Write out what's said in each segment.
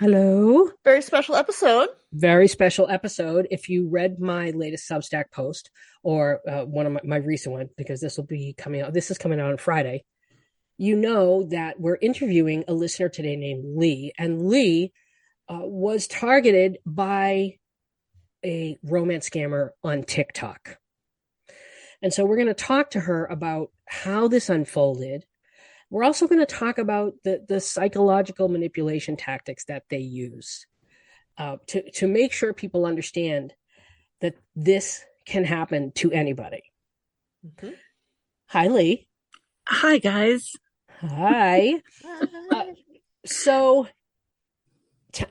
Hello. Very special episode. Very special episode. If you read my latest Substack post or one of my recent one, because this will be coming out, this is coming out on Friday, you know that we're interviewing a listener today named Lee. And Lee was targeted by a romance scammer on TikTok. And so we're going to talk to her about how this unfolded. We're also going to talk about the psychological manipulation tactics that they use to make sure people understand that this can happen to anybody. Mm-hmm. Hi, Lee. Hi, guys. Hi. Hi. So,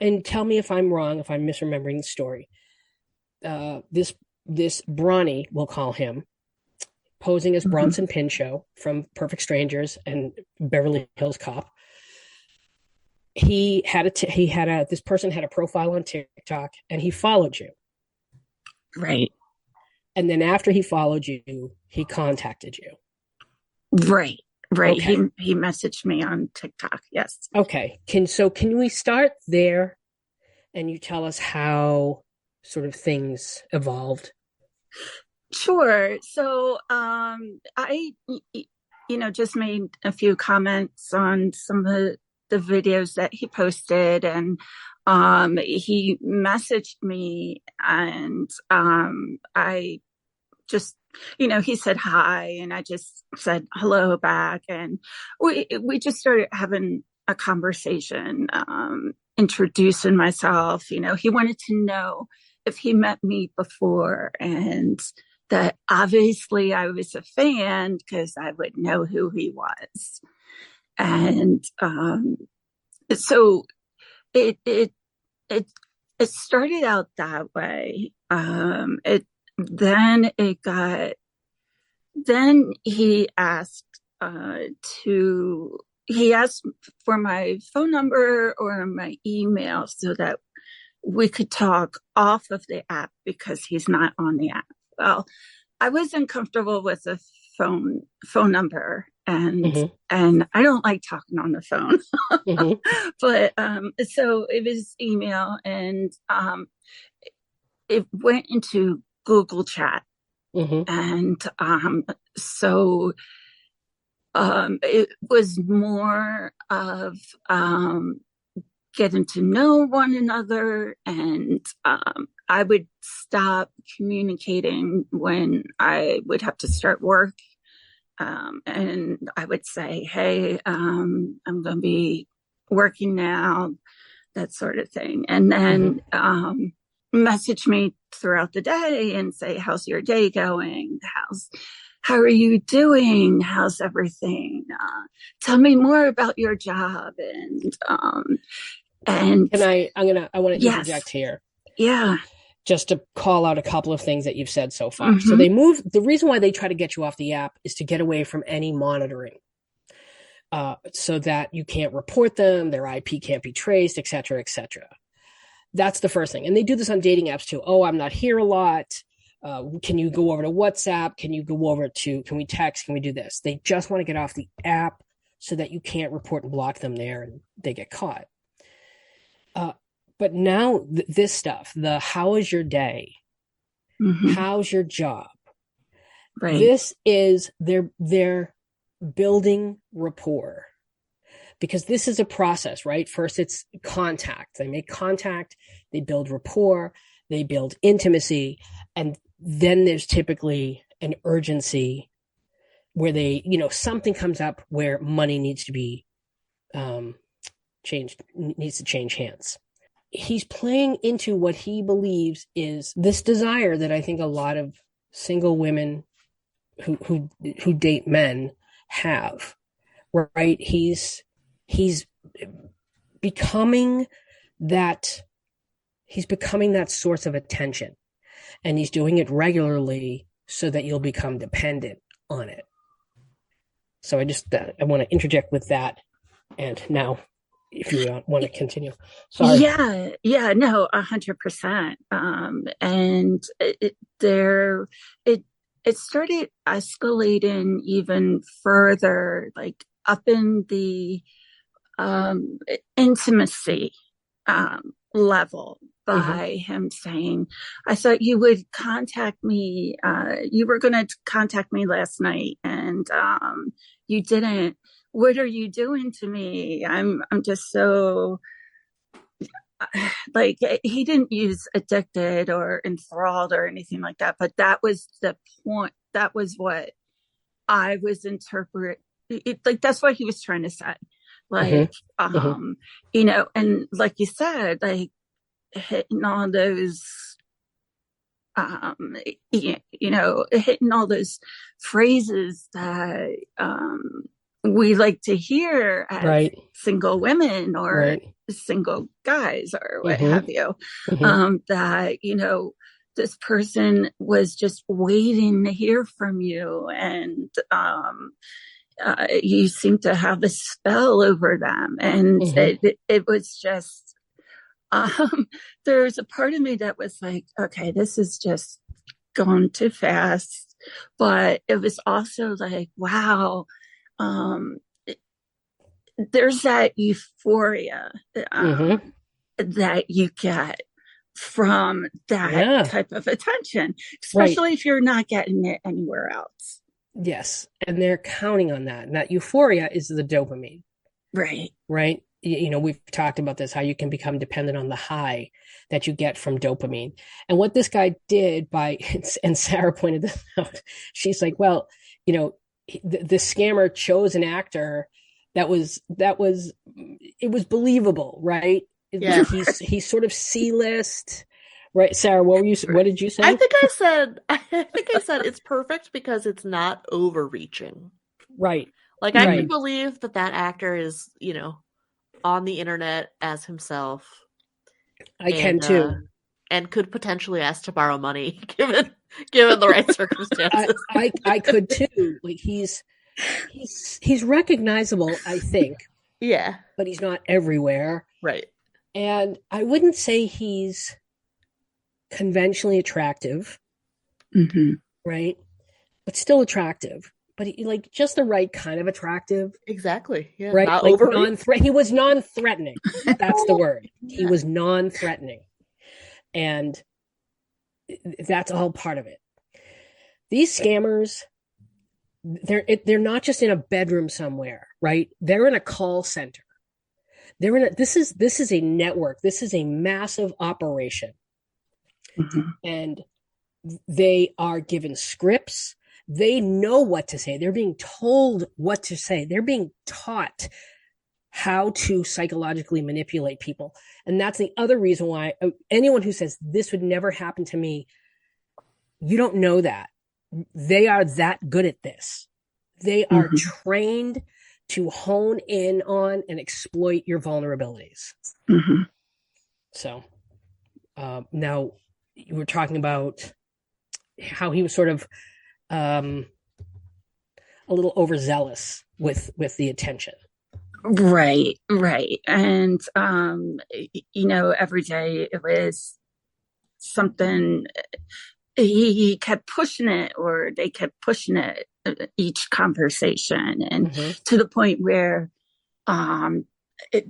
and tell me if I'm wrong, if I'm misremembering the story. This Bronny, we'll call him, posing as Bronson Pinchot from Perfect Strangers and Beverly Hills Cop. This person had a profile on TikTok and he followed you. Right. And then after he followed you, he contacted you. Right. Okay. He messaged me on TikTok. Yes. Okay. Can we start there and you tell us how sort of things evolved? Sure. So I just made a few comments on some of the videos that he posted, and he messaged me, and I just, he said hi, and I just said hello back, and we just started having a conversation, introducing myself. He wanted to know if he met me before, and that obviously I was a fan because I would know who he was. And so it started out that way. Then he asked he asked for my phone number or my email so that we could talk off of the app because he's not on the app. Well, I wasn't comfortable with the phone number, and I don't like talking on the phone. But so it was email, and it went into Google Chat, and so it was more of getting to know one another, and I would stop communicating when I would have to start work, and I would say, hey, I'm going to be working now, that sort of thing. And then message me throughout the day and say, how's your day going? How are you doing? How's everything? Tell me more about your job. And I want to interject here. Yeah. Just to call out a couple of things that you've said so far. So the reason why they try to get you off the app is to get away from any monitoring, so that you can't report them, their IP can't be traced, et cetera, et cetera. That's the first thing. And they do this on dating apps too. Oh, I'm not here a lot. Can you go over to WhatsApp? Can we text? Can we do this? They just want to get off the app so that you can't report and block them there and they get caught. But now this stuff, how is your day? How's your job? Right. This is they're building rapport, because this is a process, right? First, it's contact. They make contact, they build rapport, they build intimacy, and then there's typically an urgency where something comes up where money needs to be changed, needs to change hands. He's playing into what he believes is this desire that I think a lot of single women who date men have, right? He's becoming that source of attention, and he's doing it regularly so that you'll become dependent on it. So I want to interject with that, and now if you want to continue. Sorry. Yeah, no, 100%. And it started escalating even further, like up in the intimacy. level Mm-hmm. by him saying, I thought you would contact me. You were going to contact me last night and you didn't. What are you doing to me? I'm just so like, he didn't use addicted or enthralled or anything like that, but that was the point. That was what I was interpret it, like that's what he was trying to say. Like, Mm-hmm. Mm-hmm. and like you said, like hitting all those um hitting all those phrases that we like to hear as Right. single women or Right. single guys or what have Mm-hmm. you. Mm-hmm. That this person was just waiting to hear from you, and you seem to have a spell over them, and Mm-hmm. it was just there's a part of me that was like, okay, this is just going too fast, but it was also like, wow, um, there's that euphoria Mm-hmm. that you get from that Yeah. type of attention, Right. especially if you're not getting it anywhere else. Yes. And they're counting on that. And that euphoria is the dopamine, Right. right? We've talked about this, how you can become dependent on the high that you get from dopamine. And what this guy did and Sarah pointed this out, she's like, well, the scammer chose an actor it was believable, right? Yeah. He's sort of C-list, right? Sarah, what did you say? I think I said it's perfect because it's not overreaching. Right, Like I can right. believe that actor is, on the internet as himself I can and too. and could potentially ask to borrow money given the right I, circumstances. I could too. Like he's recognizable, I think, Yeah, but he's not everywhere. right. And I wouldn't say he's conventionally attractive, Mm-hmm. right? But still attractive. But like just the right kind of attractive, Exactly. Yeah, right? not Like overreach. he was non-threatening. That's the word. He was non-threatening. And that's all part of it. These scammers, they're not just in a bedroom somewhere, right? They're in a call center. This is a network. This is a massive operation. Mm-hmm. And they are given scripts. They know what to say. They're being told what to say. They're being taught how to psychologically manipulate people. And that's the other reason why anyone who says this would never happen to me, you don't know that. They are that good at this. They are Mm-hmm. trained to hone in on and exploit your vulnerabilities. Mm-hmm. So now you were talking about how he was sort of a little overzealous with the attention. Right, right. And every day it was something. He kept pushing it, or they kept pushing it each conversation, and to the point where it,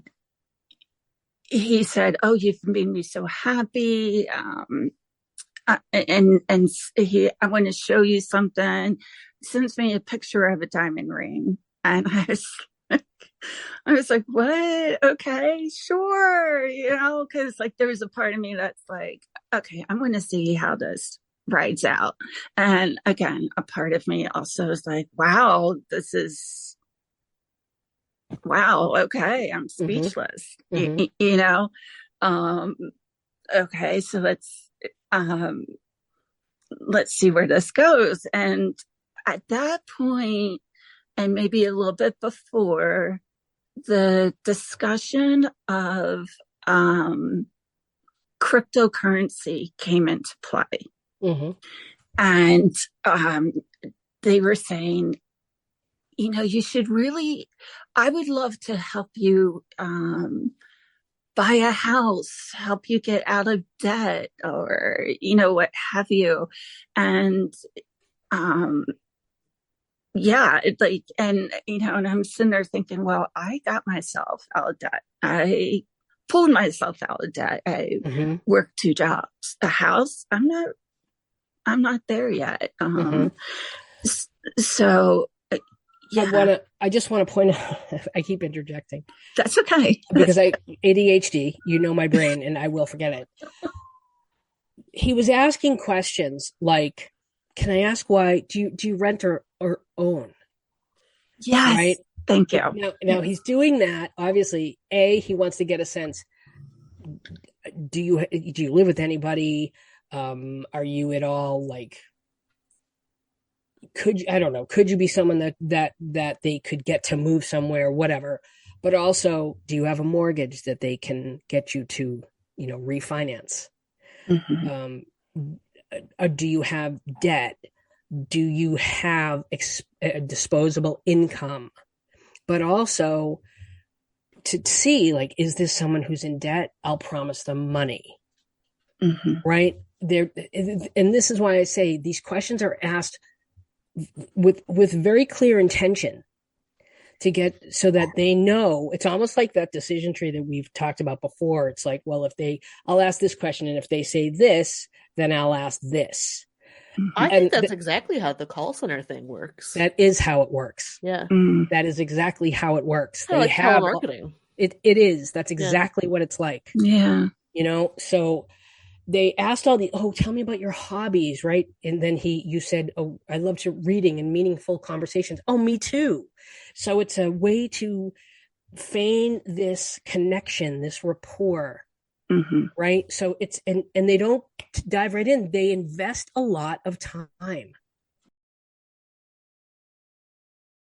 he said, "Oh, you've made me so happy." And I want to show you something. Sends me a picture of a diamond ring, and I was like, what? Okay, sure. Because like there's a part of me that's like, okay, I'm going to see how this rides out. And again, a part of me also is like, wow, okay, I'm Mm-hmm. speechless. Mm-hmm. Um, okay, so um, let's see where this goes. And at that point, and maybe a little bit before, the discussion of cryptocurrency came into play. Mm-hmm. And they were saying, you should really, I would love to help you buy a house, help you get out of debt, or, what have you. And yeah, it's and I'm sitting there thinking, well, I got myself out of debt. I pulled myself out of debt. I Mm-hmm. worked 2 jobs. A house, I'm not there yet. Mm-hmm. So yeah, I just want to point out, I keep interjecting that's okay. because ADHD, my brain, and I will forget it. He was asking questions like, can I ask why do you rent or own? Yes. Right. Thank you. Now he's doing that. Obviously, he wants to get a sense. Do you live with anybody? Are you at all like, I don't know, could you be someone that they could get to move somewhere, whatever. But also, do you have a mortgage that they can get you to, refinance? Mm-hmm. Do you have debt? Do you have disposable income? But also to see, like, is this someone who's in debt? I'll promise them money. Mm-hmm. Right there. And this is why I say these questions are asked with very clear intention to get, so that they know. It's almost like that decision tree that we've talked about before. It's like, well, I'll ask this question, and if they say this, then I'll ask this. I And think that's exactly how the call center thing works. that is how it works. Yeah. That is exactly how it works. Kind of They like have telemarketing. it is. That's exactly what it's like. Yeah. So they asked tell me about your hobbies, right? And then you said, oh, I love to reading and meaningful conversations. Oh, me too. So it's a way to feign this connection, this rapport, right? So it's, and they don't dive right in. They invest a lot of time.